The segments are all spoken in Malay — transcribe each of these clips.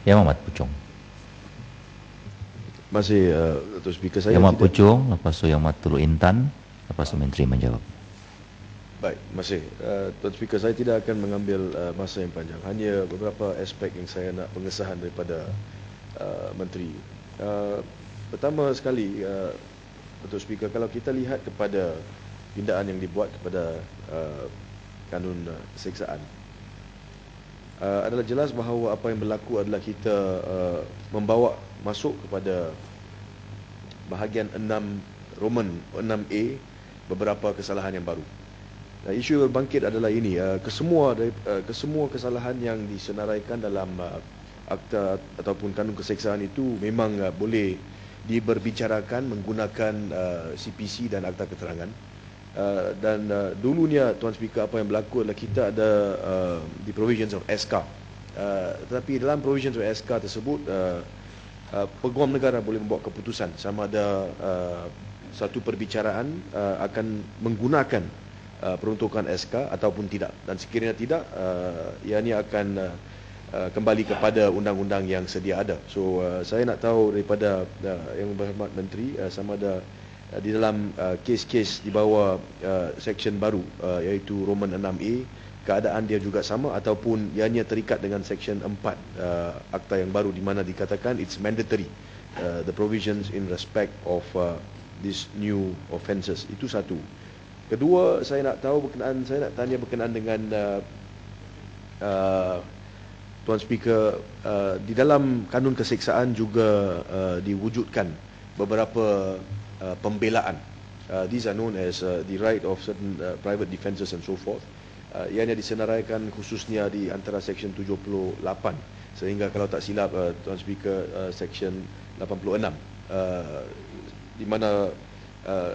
Yang Amat Puchong. Masih Datuk Speaker, saya Yang Amat tidak... Puchong, lepas tu Yang Amat Tulu Intan, lepas tu Menteri menjawab. Baik, masih Tuan Speaker, saya tidak akan mengambil masa yang panjang. Hanya beberapa aspek yang saya nak pengesahan daripada Menteri. Pertama sekali, Datuk Speaker, kalau kita lihat kepada pindaan yang dibuat kepada kanun keseksaan, adalah jelas bahawa apa yang berlaku adalah kita membawa masuk kepada bahagian 6 Roman 6A beberapa kesalahan yang baru. Isu yang berbangkit adalah ini, kesemua kesalahan yang disenaraikan dalam akta ataupun kanun keseksaan itu memang boleh diberbicarakan menggunakan CPC dan akta keterangan. Dan dulunya Tuan Speaker, apa yang berlaku adalah kita ada the provisions of SK, tetapi dalam provisions of SK tersebut peguam negara boleh membuat keputusan sama ada satu perbicaraan akan menggunakan peruntukan SK ataupun tidak, dan sekiranya tidak, ianya akan kembali kepada undang-undang yang sedia ada. So saya nak tahu daripada Yang Berhormat Menteri sama ada di dalam kes-kes di bawah seksyen baru iaitu Roman 6A, keadaan dia juga sama ataupun ianya terikat dengan seksyen 4 akta yang baru di mana dikatakan it's mandatory the provisions in respect of these new offences. Itu satu. Kedua, saya nak tanya berkenaan dengan Tuan Speaker, di dalam kanun keseksaan juga diwujudkan beberapa pembelaan. These are known as the right of certain private defences and so forth. Ianya disenaraikan khususnya di antara seksyen 78 sehingga kalau tak silap Tuan Speaker seksyen 86, di mana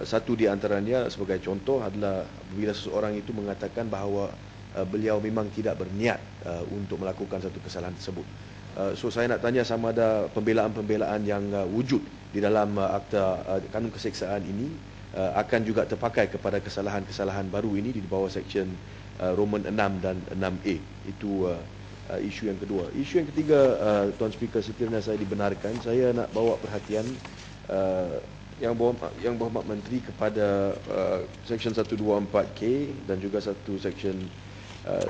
satu di antaranya sebagai contoh adalah bila seseorang itu mengatakan bahawa beliau memang tidak berniat untuk melakukan satu kesalahan tersebut. So saya nak tanya sama ada pembelaan-pembelaan yang wujud di dalam akta kanun keseksaan ini akan juga terpakai kepada kesalahan-kesalahan baru ini di bawah seksyen Roman 6 dan 6A. Itu isu yang kedua. Isu yang ketiga, Tuan Speaker, sekiranya saya dibenarkan, saya nak bawa perhatian Yang Berhormat Menteri kepada seksyen 124K dan juga satu seksyen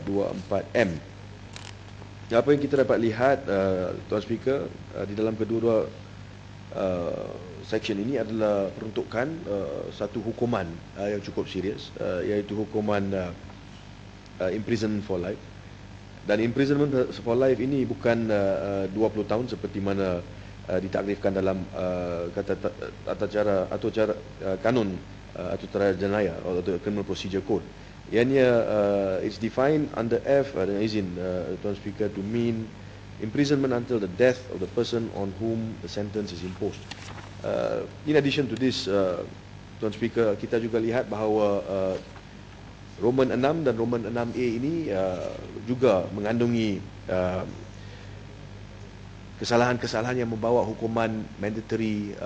24M. Apa yang kita dapat lihat, Tuan Speaker, di dalam kedua seksyen ini adalah peruntukan satu hukuman yang cukup serius, iaitu hukuman imprisonment for life. Dan imprisonment for life ini bukan 20 tahun seperti mana ditakrifkan dalam kanun atau cara jenayah atau Criminal Procedure Code. Ianya it's defined under F dengan izin Tuan Speaker to mean imprisonment until the death of the person on whom the sentence is imposed. In addition to this, Tuan Speaker, kita juga lihat bahawa Roman 6 dan Roman 6A ini juga mengandungi kesalahan-kesalahan yang membawa hukuman mandatory,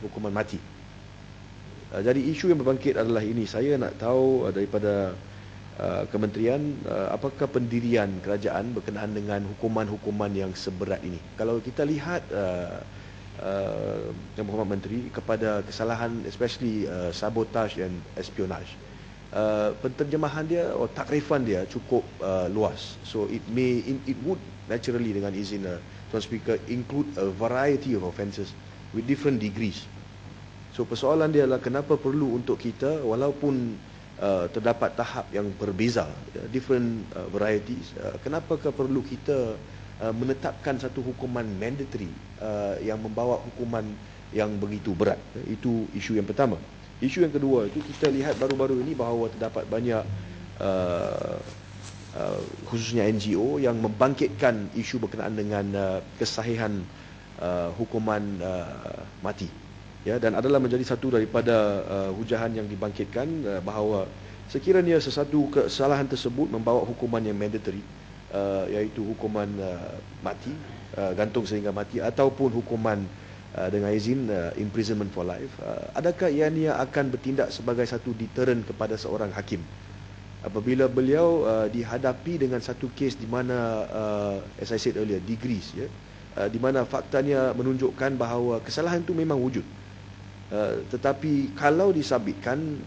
hukuman mati. Jadi isu yang berbangkit adalah ini. Saya nak tahu daripada kementerian apakah pendirian kerajaan berkenaan dengan hukuman-hukuman yang seberat ini. Kalau kita lihat Yang Berhormat Menteri kepada kesalahan especially sabotage and espionage, penterjemahan dia atau takrifan dia cukup luas. So it would naturally, dengan izin Tuan Speaker, include a variety of offences with different degrees. So persoalan dia adalah kenapa perlu untuk kita, walaupun terdapat tahap yang berbeza, different varieties, kenapakah perlu kita menetapkan satu hukuman mandatory yang membawa hukuman yang begitu berat? Itu isu yang pertama. Isu yang kedua itu kita lihat baru-baru ini bahawa terdapat banyak khususnya NGO yang membangkitkan isu berkenaan dengan kesahihan hukuman mati, ya, dan adalah menjadi satu daripada hujahan yang dibangkitkan bahawa sekiranya sesuatu kesalahan tersebut membawa hukuman yang mandatory, iaitu hukuman mati, gantung sehingga mati, ataupun hukuman dengan izin imprisonment for life, adakah ianya akan bertindak sebagai satu deterrent kepada seorang hakim apabila beliau dihadapi dengan satu kes di mana as I said earlier, degrees, ya, di mana faktanya menunjukkan bahawa kesalahan itu memang wujud. Tetapi kalau disabitkan,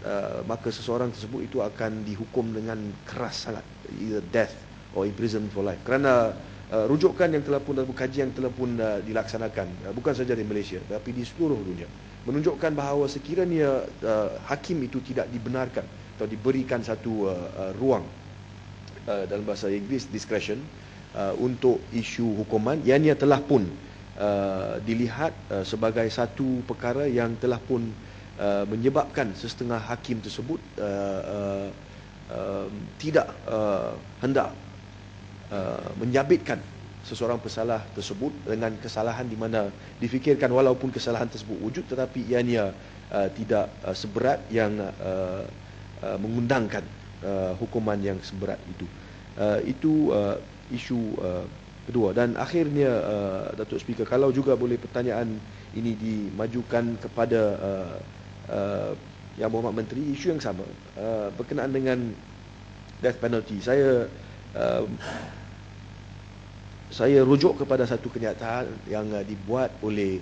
maka seseorang tersebut itu akan dihukum dengan keras sangat, either death or imprisonment for life. Kerana rujukan yang telah pun, kajian yang telah pun dilaksanakan, bukan saja di Malaysia tapi di seluruh dunia, menunjukkan bahawa sekiranya hakim itu tidak dibenarkan atau diberikan satu ruang, dalam bahasa Inggeris discretion, untuk isu hukuman, ianya telah pun dilihat sebagai satu perkara yang telah pun menyebabkan sesetengah hakim tersebut tidak hendak menyabitkan seseorang pesalah tersebut dengan kesalahan di mana difikirkan walaupun kesalahan tersebut wujud, tetapi ianya tidak seberat yang mengundangkan hukuman yang seberat itu. Itu isu kedua. Dan akhirnya, Datuk Speaker, kalau juga boleh pertanyaan ini dimajukan kepada Yang Berhormat Menteri, isu yang sama berkenaan dengan death penalty. Saya rujuk kepada satu kenyataan yang dibuat oleh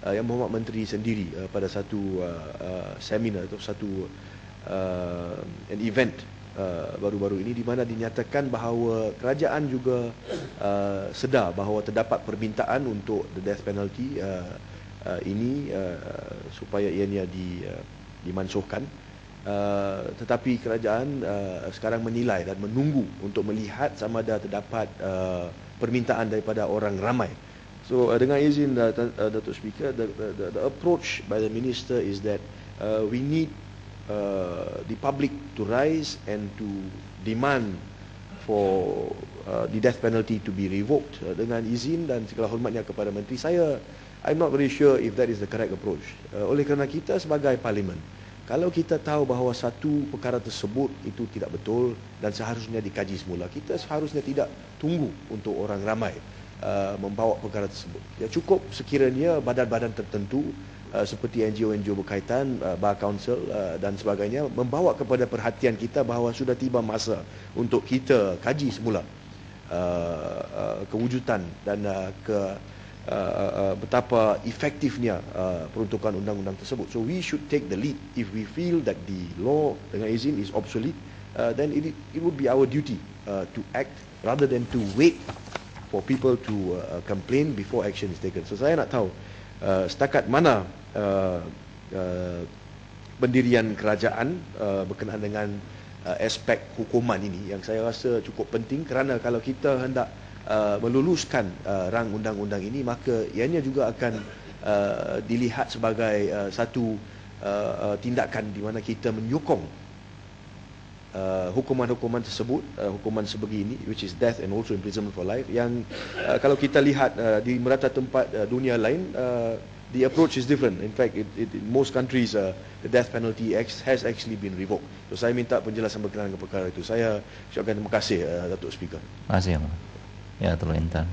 Yang Berhormat Menteri sendiri pada satu seminar atau satu an event baru-baru ini, di mana dinyatakan bahawa kerajaan juga sedar bahawa terdapat permintaan untuk the death penalty ini supaya ianya dimansuhkan, tetapi kerajaan sekarang menilai dan menunggu untuk melihat sama ada terdapat permintaan daripada orang ramai. So dengan izin Datuk Speaker, the approach by the minister is that we need the public to rise and to demand for the death penalty to be revoked. Dengan izin dan segala hormatnya kepada Menteri, I'm not very sure if that is the correct approach. Oleh kerana kita sebagai Parlimen, kalau kita tahu bahawa satu perkara tersebut itu tidak betul dan seharusnya dikaji semula, kita seharusnya tidak tunggu untuk orang ramai membawa perkara tersebut. Ya, cukup sekiranya badan-badan tertentu seperti NGO-NGO berkaitan, Bar Council dan sebagainya, membawa kepada perhatian kita bahawa sudah tiba masa untuk kita kaji semula kewujudan dan betapa efektifnya peruntukan undang-undang tersebut. So we should take the lead. If we feel that the law dengan izin is obsolete, then it would be our duty to act rather than to wait for people to complain before action is taken. So saya nak tahu setakat mana pendirian kerajaan berkenaan dengan aspek hukuman ini, yang saya rasa cukup penting, kerana kalau kita hendak meluluskan rang undang-undang ini, maka ianya juga akan dilihat sebagai satu tindakan di mana kita menyokong hukuman-hukuman tersebut, hukuman sebegini, which is death and also imprisonment for life, yang kalau kita lihat di merata tempat dunia lain, the approach is different. In fact, in most countries, the death penalty has actually been revoked. So saya minta penjelasan berkenaan dengan perkara itu. Saya ucapkan terima kasih, Datuk Speaker. Terima kasih, Yang Mulia. Ya, Datuk Intan.